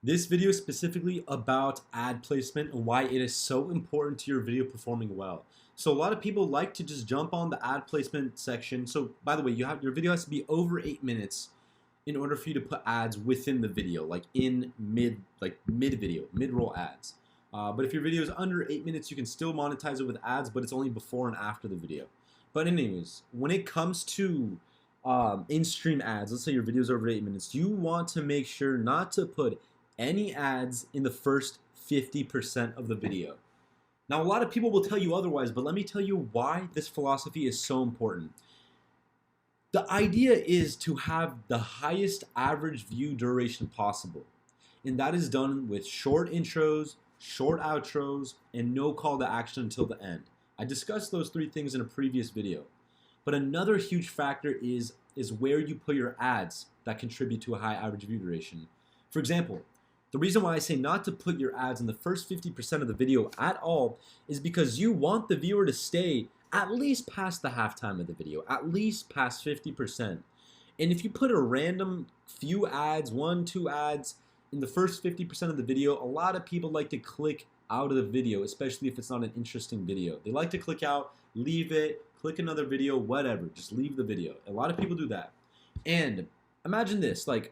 This video is specifically about ad placement and why it is so important to your video performing well. So a lot of people like to just jump on the ad placement section. So by the way, your video has to be over 8 minutes in order for you to put ads within the video, like in mid video, mid-roll ads. But if your video is under 8 minutes, you can still monetize it with ads, but it's only before and after the video. But anyways, when it comes to in-stream ads, let's say your video is over 8 minutes, you want to make sure not to put any ads in the first 50% of the video. Now, a lot of people will tell you otherwise, but let me tell you why this philosophy is so important. The idea is to have the highest average view duration possible, and that is done with short intros, short outros, and no call to action until the end. I discussed those three things in a previous video. But another huge factor is where you put your ads that contribute to a high average view duration. For example, the reason why I say not to put your ads in the first 50% of the video at all is because you want the viewer to stay at least past the halftime of the video, at least past 50%. And if you put a random few ads, 1, 2 ads in the first 50% of the video, a lot of people like to click out of the video, especially if it's not an interesting video. They like to click out, leave it, click another video, whatever, just leave the video. A lot of people do that. And imagine this, like,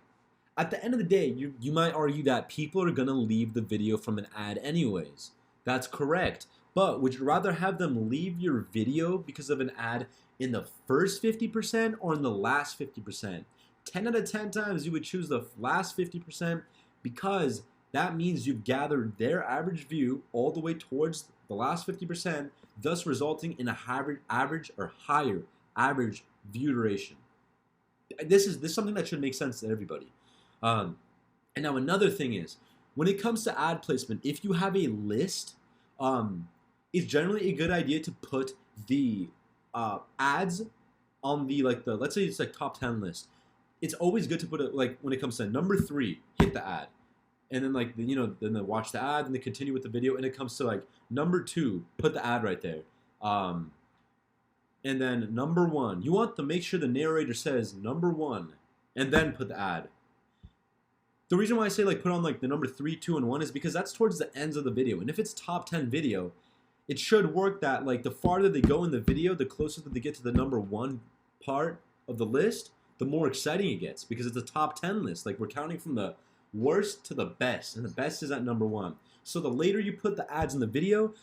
at the end of the day, you might argue that people are gonna leave the video from an ad anyways. That's correct. But would you rather have them leave your video because of an ad in the first 50% or in the last 50%? 10 out of 10 times you would choose the last 50% because that means you've gathered their average view all the way towards the last 50%, thus resulting in a average or higher average view duration. This is something that should make sense to everybody. And now another thing is, when it comes to ad placement, if you have a list, it's generally a good idea to put the ads on the let's say it's like top 10 list. It's always good to put it like when it comes to number 3, hit the ad, and then then they watch the ad and they continue with the video, and it comes to like number 2, put the ad right there. And then number 1, you want to make sure the narrator says number 1, and then put the ad. The reason why I say like put on like the number 3, 2, and 1 is because that's towards the ends of the video. And if it's top 10 video, it should work that like the farther they go in the video, the closer that they get to the number 1 part of the list, the more exciting it gets because it's a top 10 list. Like we're counting from the worst to the best, and the best is at number 1. So the later you put the ads in the video,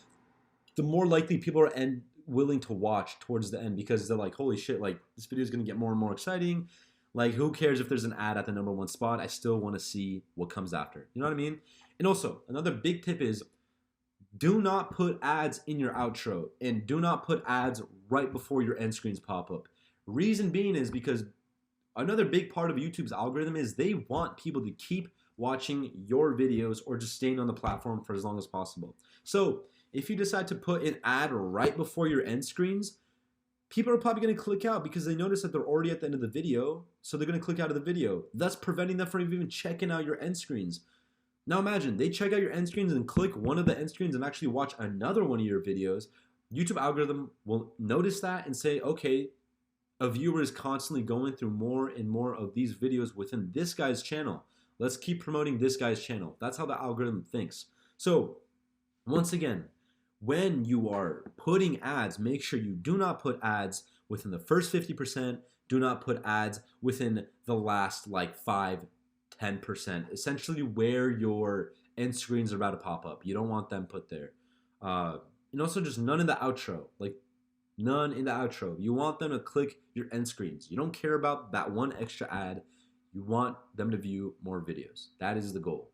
the more likely people are willing to watch towards the end because they're like, holy shit, like this video is gonna get more and more exciting. Like, who cares if there's an ad at the number 1 spot? I still want to see what comes after. You know what I mean? And also, another big tip is do not put ads in your outro and do not put ads right before your end screens pop up. Reason being is because another big part of YouTube's algorithm is they want people to keep watching your videos or just staying on the platform for as long as possible. So if you decide to put an ad right before your end screens, people are probably going to click out because they notice that they're already at the end of the video, so they're going to click out of the video, thus preventing them from even checking out your end screens. Now imagine, they check out your end screens and click one of the end screens and actually watch another one of your videos. YouTube algorithm will notice that and say, okay, a viewer is constantly going through more and more of these videos within this guy's channel. Let's keep promoting this guy's channel. That's how the algorithm thinks. So, once again, when you are putting ads, make sure you do not put ads within the first 50%. Do not put ads within the last like 5, 10%. Essentially where your end screens are about to pop up. You don't want them put there. And also just none in the outro. Like none in the outro. You want them to click your end screens. You don't care about that one extra ad. You want them to view more videos. That is the goal.